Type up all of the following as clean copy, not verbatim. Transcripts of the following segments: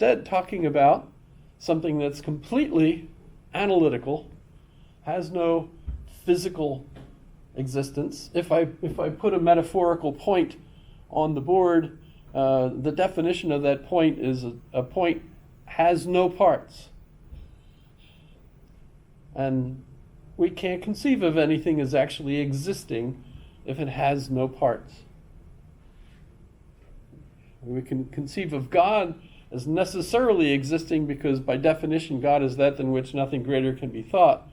Instead, talking about something that's completely analytical, has no physical existence. If I put a metaphorical point on the board, the definition of that point is a point has no parts. And we can't conceive of anything as actually existing if it has no parts. We can conceive of God as necessarily existing because by definition God is that than which nothing greater can be thought.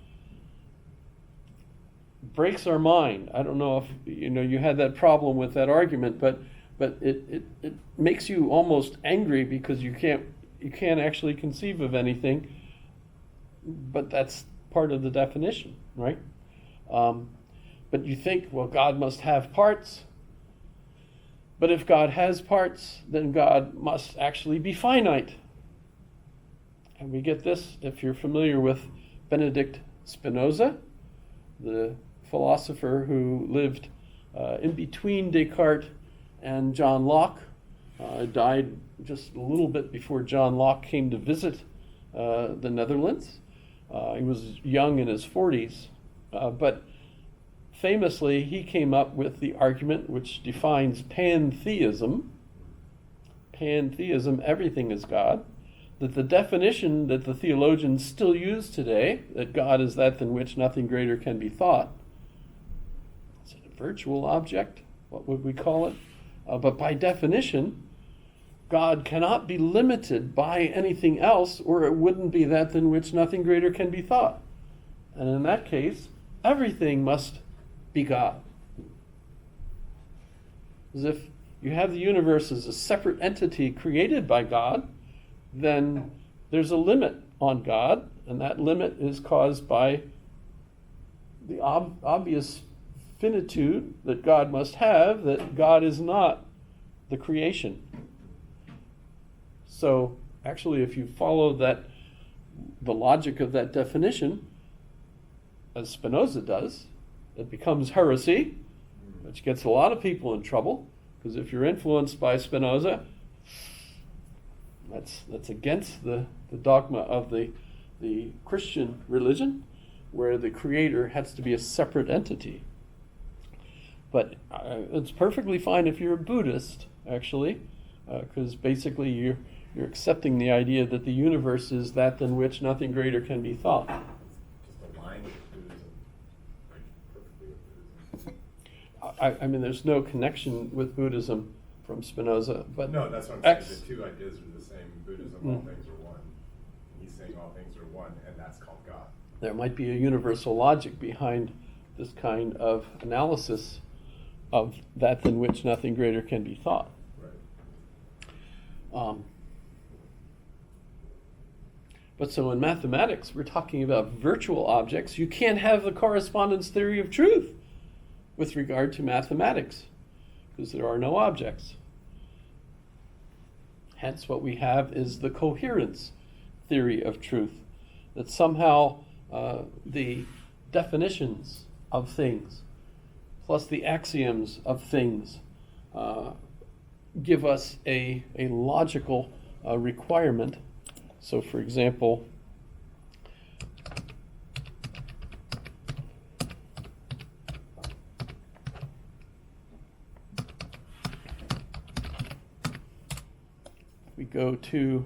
It breaks our mind. I don't know if you had that problem with that argument, but it makes you almost angry because you can't actually conceive of anything, but that's part of the definition, right? But you think, well, God must have parts. But if God has parts, then God must actually be finite. And we get this if you're familiar with Benedict Spinoza, the philosopher who lived in between Descartes and John Locke. Died just a little bit before John Locke came to visit the Netherlands. He was young in his 40s, but famously, he came up with the argument which defines pantheism. Pantheism, everything is God. That the definition that the theologians still use today, that God is that than which nothing greater can be thought. Is it a virtual object? What would we call it? But by definition, God cannot be limited by anything else, or it wouldn't be that than which nothing greater can be thought. And in that case, everything must be God. As if you have the universe as a separate entity created by God, then there's a limit on God, and that limit is caused by the obvious finitude that God must have, that God is not the creation. So actually, if you follow the logic of that definition, as Spinoza does, it becomes heresy, which gets a lot of people in trouble, because if you're influenced by Spinoza, that's against the dogma of the Christian religion, where the creator has to be a separate entity. But it's perfectly fine if you're a Buddhist, actually, because basically you're accepting the idea that the universe is that than which nothing greater can be thought. Just a line with Buddhism, like perfectly with Buddhism. I mean, there's no connection with Buddhism from Spinoza, but No, that's what I'm saying. The two ideas are the same. Buddhism, all things are one. He's saying all things are one, and that's called God. there might be a universal logic behind this kind of analysis of that than which nothing greater can be thought. Right. But so in mathematics, we're talking about virtual objects. You can't have the correspondence theory of truth with regard to mathematics, because there are no objects. Hence, what we have is the coherence theory of truth, that somehow the definitions of things plus the axioms of things give us a logical requirement. So, for example, we go to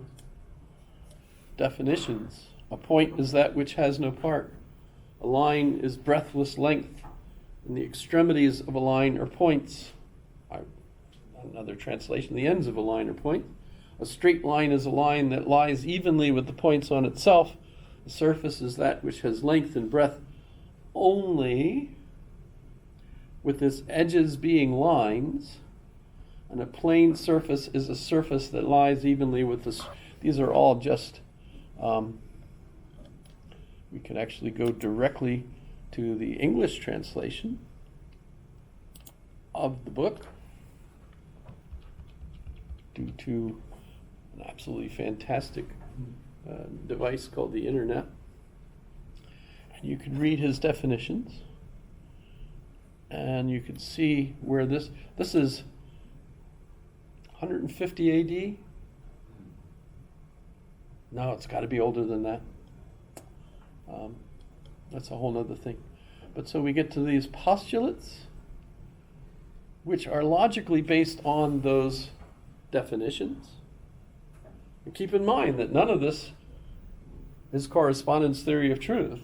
definitions. A point is that which has no part. A line is breadthless length, and the extremities of a line are points. Another translation, the ends of a line are points. A straight line is a line that lies evenly with the points on itself. The surface is that which has length and breadth only, with its edges being lines. And a plane surface is a surface that lies evenly with this. These are all just, we can actually go directly to the English translation of the book due to an absolutely fantastic device called the internet. And you can read his definitions, and you can see where this is 150 AD. No, it's got to be older than that. That's a whole nother thing. But so we get to these postulates, which are logically based on those definitions. And keep in mind that none of this is correspondence theory of truth.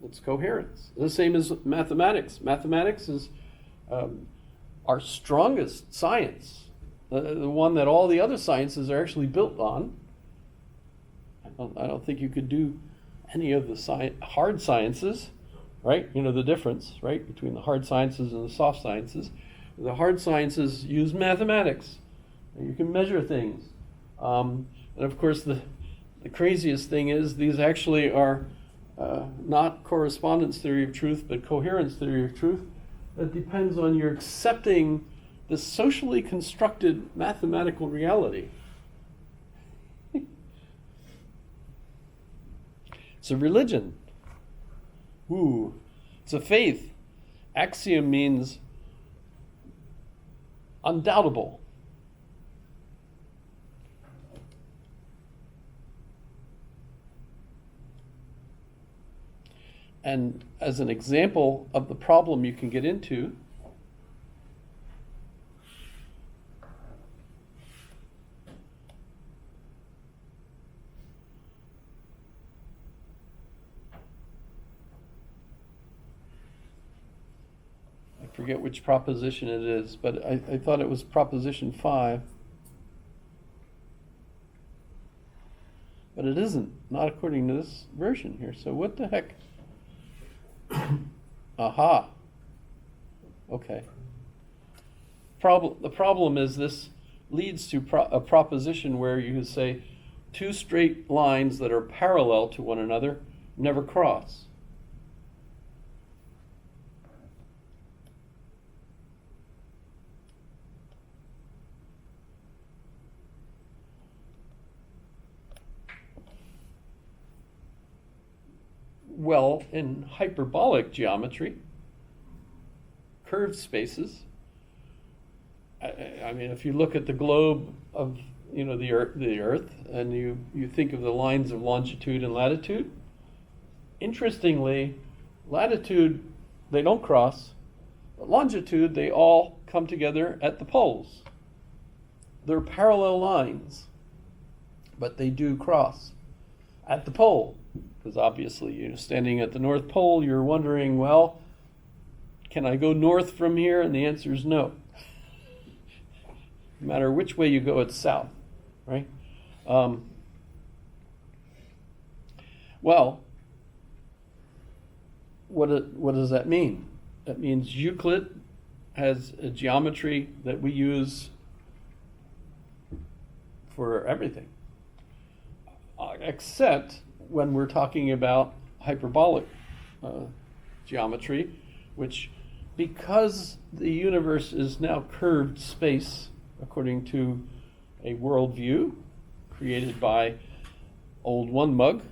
It's coherence. The same as mathematics. Mathematics is our strongest science, the one that all the other sciences are actually built on. I don't think you could do any of the hard sciences, right? You know the difference, right, between the hard sciences and the soft sciences. The hard sciences use mathematics. You can measure things. And of course, the craziest thing is these actually are not correspondence theory of truth, but coherence theory of truth. That depends on your accepting this socially constructed mathematical reality. It's a religion. Ooh, it's a faith. Axiom means undoubtable. And as an example of the problem you can get into, I forget which proposition it is, but I thought it was proposition 5. But it isn't, not according to this version here. So what the heck? Aha. Okay. The problem is this leads to a proposition where you say two straight lines that are parallel to one another never cross. Well, in hyperbolic geometry, curved spaces, I mean, if you look at the globe of, the Earth, and you think of the lines of longitude and latitude, interestingly, latitude, they don't cross, but longitude, they all come together at the poles. They're parallel lines, but they do cross at the pole. Because obviously, standing at the North Pole, you're wondering, well, can I go north from here? And the answer is no. No matter which way you go, it's south, right? Well, what does that mean? That means Euclid has a geometry that we use for everything, except when we're talking about hyperbolic geometry, which, because the universe is now curved space according to a worldview created by old one mug,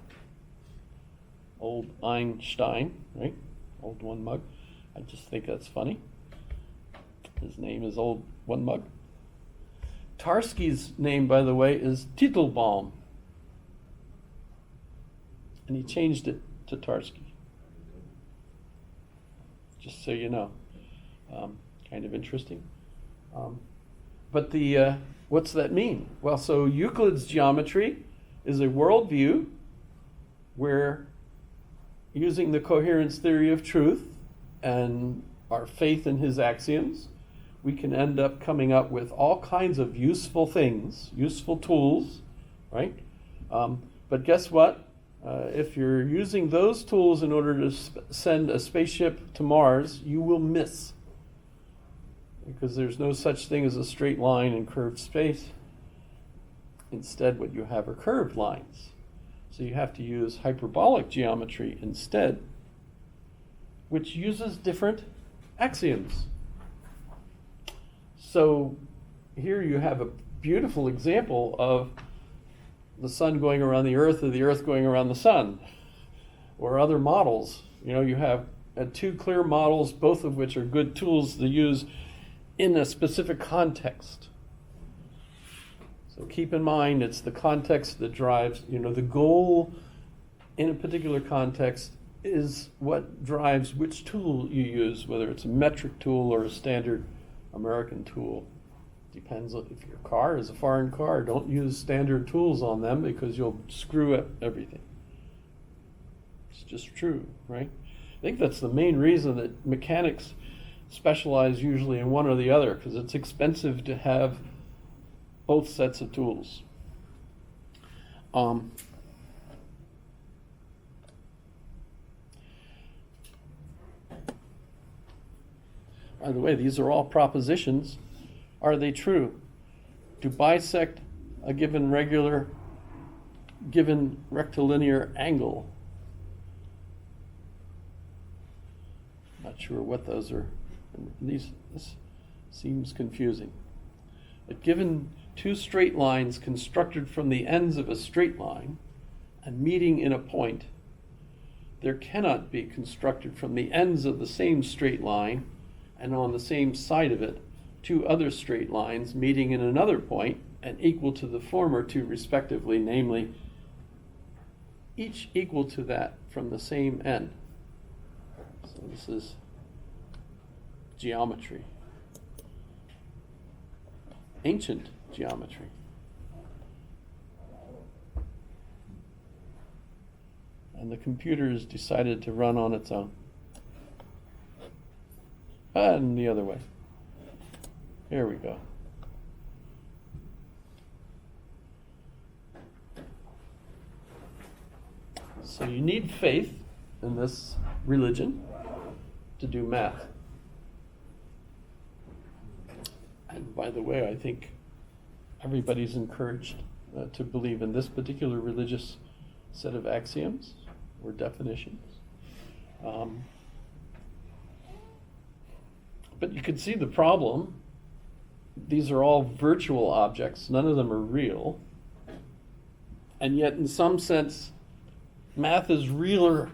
old Einstein, right? Old one mug. I just think that's funny. His name is old one mug. Tarski's name, by the way, is Titelbaum. And he changed it to Tarski. Just so you know. Kind of interesting. But what's that mean? Well, so Euclid's geometry is a worldview where, using the coherence theory of truth and our faith in his axioms, we can end up coming up with all kinds of useful things, useful tools, right? But guess what? If you're using those tools in order to send a spaceship to Mars, you will miss. Because there's no such thing as a straight line in curved space. Instead, what you have are curved lines. So you have to use hyperbolic geometry instead, which uses different axioms. So here you have a beautiful example of the sun going around the earth, or the earth going around the sun, or other models. You have two clear models, both of which are good tools to use in a specific context. So keep in mind, it's the context that drives, the goal in a particular context is what drives which tool you use, whether it's a metric tool or a standard American tool. Depends if your car is a foreign car, don't use standard tools on them because you'll screw up everything. It's just true, right? I think that's the main reason that mechanics specialize usually in one or the other, because it's expensive to have both sets of tools. By the way, these are all propositions. Are they true? To bisect a given rectilinear angle. Not sure what those are. This seems confusing. But given two straight lines constructed from the ends of a straight line and meeting in a point, there cannot be constructed from the ends of the same straight line and on the same side of it two other straight lines meeting in another point and equal to the former two respectively, namely, each equal to that from the same end. So this is geometry. Ancient geometry. And the computer has decided to run on its own. And the other way. Here we go. So you need faith in this religion to do math. And by the way, I think everybody's encouraged to believe in this particular religious set of axioms or definitions. But you can see the problem. These are all virtual objects. None of them are real. And yet, in some sense, math is realer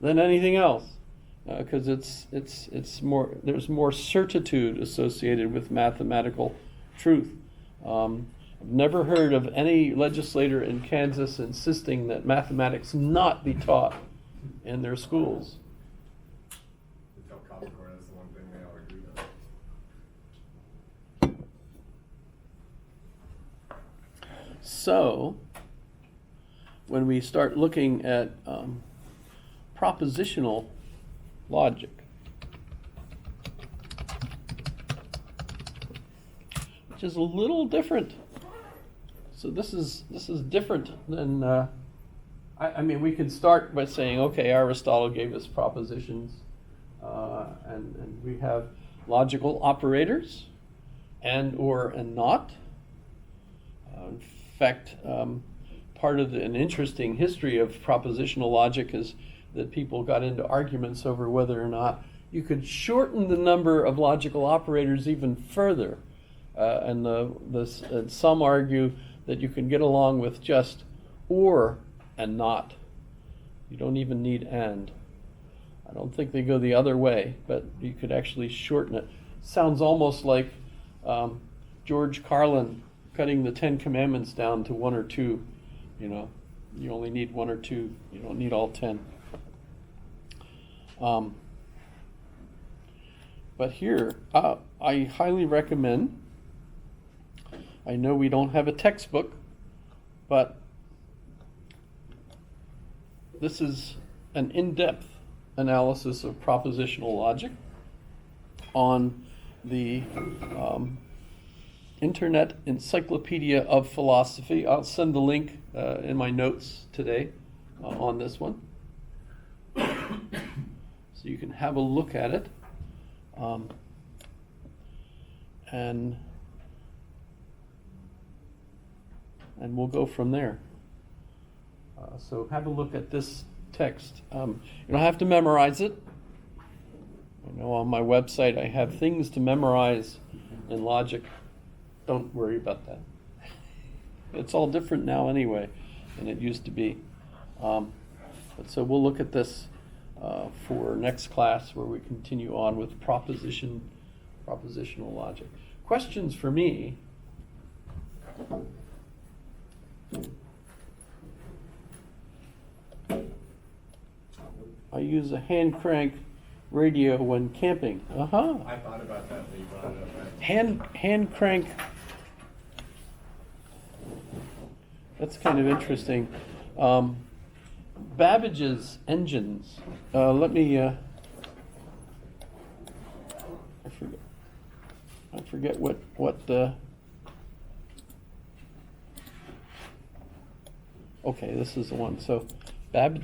than anything else. Because it's more, there's more certitude associated with mathematical truth. I've never heard of any legislator in Kansas insisting that mathematics not be taught in their schools. To tell Common Core, that's the one thing they all agree on. So, when we start looking at propositional logic, which is a little different. So this is different than. I mean, we can start by saying, okay, Aristotle gave us propositions, and we have logical operators, and or and not. In fact, part of an interesting history of propositional logic is that people got into arguments over whether or not you could shorten the number of logical operators even further. And some argue that you can get along with just or and not. You don't even need and. I don't think they go the other way, but you could actually shorten it. Sounds almost like George Carlin cutting the 10 Commandments down to one or two. You only need one or two. You don't need all 10. But here, I highly recommend, I know we don't have a textbook, but this is an in-depth analysis of propositional logic on the Internet Encyclopedia of Philosophy. I'll send the link in my notes today on this one. So you can have a look at it. And we'll go from there. So have a look at this text. You don't have to memorize it. On my website I have things to memorize in logic. Don't worry about that. It's all different now anyway than it used to be. But so we'll look at this for next class, where we continue on with propositional logic. Questions for me use a hand crank radio when camping. Uh-huh. I thought about that when you brought it up. Hand crank. That's kind of interesting. Babbage's engines. Let me. I forget what the. Okay, this is the one. So, Babbage.